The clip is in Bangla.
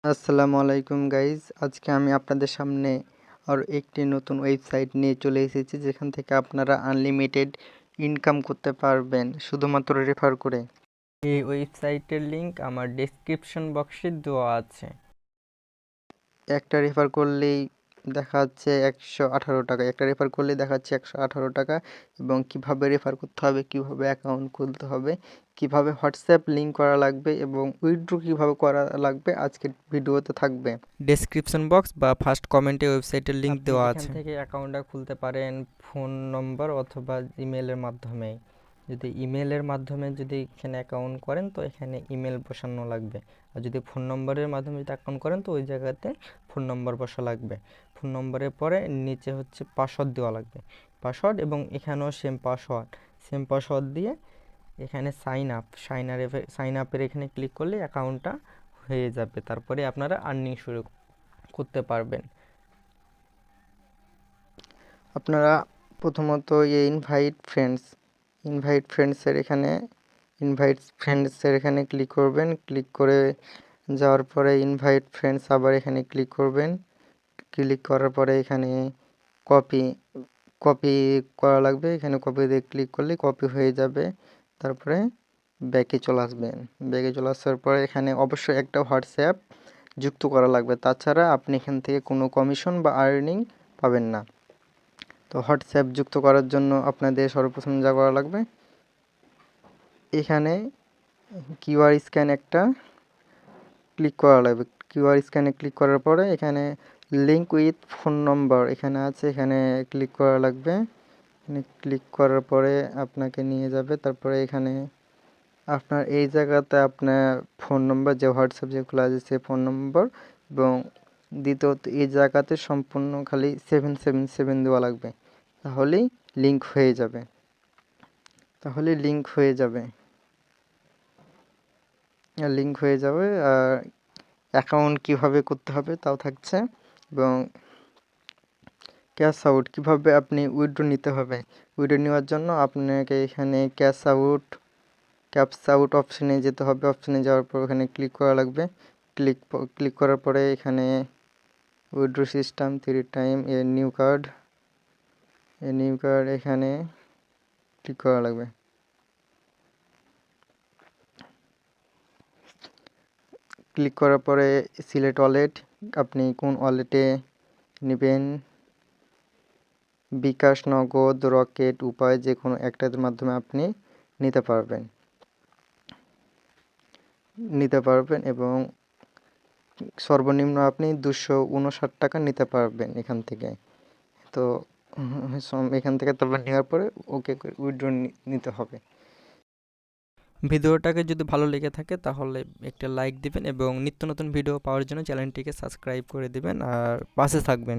আসসালামু আলাইকুম গাইজ, আজকে আমি আপনাদের সামনে আরও একটি নতুন ওয়েবসাইট নিয়ে চলে এসেছি যেখান থেকে আপনারা আনলিমিটেড ইনকাম করতে পারবেন শুধুমাত্র রেফার করে। এই ওয়েবসাইটের লিংক আমার ডেসক্রিপশন বক্সে দেওয়া আছে। একটা রেফার করলেই দেখাচ্ছে 118 টাকা, একটা রেফার করলেই দেখাচ্ছে 118 টাকা। এবং কিভাবে রেফার করতে হবে, কিভাবে অ্যাকাউন্ট খুলতে হবে, কিভাবে হোয়াটসঅ্যাপ লিঙ্ক করা লাগবে এবং উইথড্র কিভাবে করা লাগবে আজকের ভিডিওতে থাকবে। ডেসক্রিপশন বক্স বা ফার্স্ট কমেন্টে ওয়েবসাইটের লিংক দেওয়া আছে। এখান থেকে অ্যাকাউন্টটা খুলতে পারেন ফোন নম্বর অথবা ইমেলের মাধ্যমে। যদি ইমেলের মাধ্যমে যদি এখানে অ্যাকাউন্ট করেন তো এখানে ইমেল বসানো লাগবে, আর যদি ফোন নম্বরের মাধ্যমে যদি অ্যাকাউন্ট করেন তো ওই জায়গাতে ফোন নম্বর বসা লাগবে। ফোন নম্বরের পরে নিচে হচ্ছে পাসওয়ার্ড দেওয়া লাগবে, পাসওয়ার্ড, এবং এখানেও সেম পাসওয়ার্ড দিয়ে এখানে সাইন আপের এখানে ক্লিক করলে অ্যাকাউন্টটা হয়ে যাবে। তারপরে আপনারা আর্নিং শুরু করতে পারবেন। আপনারা প্রথমত এই ইনভাইট ফ্রেন্ডসের এখানে ক্লিক করবেন। ক্লিক করে যাওয়ার পরে ইনভাইট ফ্রেন্ডস আবার এখানে ক্লিক করবেন। ক্লিক করার পরে এখানে কপি কপি করা লাগবে, এখানে কপি দিয়ে ক্লিক করলে কপি হয়ে যাবে। তারপরে ব্যাকে চলে আসবেন। ব্যাকে চলে আসার পরে এখানে অবশ্যই একটা হোয়াটসঅ্যাপ যুক্ত করা লাগবে, তাছাড়া আপনি এখান থেকে কোনো কমিশন বা আর্নিং পাবেন না। তো হোয়াটসঅ্যাপ যুক্ত করার জন্য আপনাদের সর্বপ্রথম যা করা লাগবে, এখানে কিউআর স্ক্যান একটা ক্লিক করা লাগবে। কিউআর স্ক্যানে ক্লিক করার পরে এখানে লিঙ্ক উইথ ফোন নম্বর এখানে আছে, এখানে ক্লিক করা লাগবে। এখানে ক্লিক করার পরে আপনাকে নিয়ে যাবে। তারপরে এখানে আপনার এই জায়গাতে আপনার ফোন নম্বর, যে হোয়াটসঅ্যাপ যে খোলা আছে সে ফোন নম্বর, এবং দ্বিতীয়ত এই জায়গাতে সম্পূর্ণ খালি 777 দেওয়া লাগবে, তাহলেই লিঙ্ক হয়ে যাবে। আর অ্যাকাউন্ট কিভাবে করতে হবে তাও থাকছে, এবং ক্যাশ আউট কিভাবে আপনি উইথড্র নিতে হবে। উইথড্র নেওয়ার জন্য আপনাকে এখানে ক্যাশ আউট অপশানে যেতে হবে। অপশানে যাওয়ার পর এখানে ক্লিক করা লাগবে। ক্লিক করার পরে এখানে withdraw system 3 time new card এখানে ক্লিক করা লাগবে। ক্লিক করার পরে সিলেক্ট ওয়ালেট, আপনি কোন ওয়ালেটে নেবেন, বিকাশ, নগদ, রকেট, উপায় যে কোনো একটার মাধ্যমে আপনি নিতে পারবেন এবং সর্বনিম্ন আপনি 259 টাকা নিতে পারবেন এখান থেকে। তো এখান থেকে তারপর নেওয়ার পরে ওকে উইথড্র নিতে হবে। ভিডিওটাকে যদি ভালো লেগে থাকে তাহলে একটা লাইক দিবেন এবং নিত্য নতুন ভিডিও পাওয়ার জন্য চ্যানেলটিকে সাবস্ক্রাইব করে দিবেন আর পাশে থাকবেন।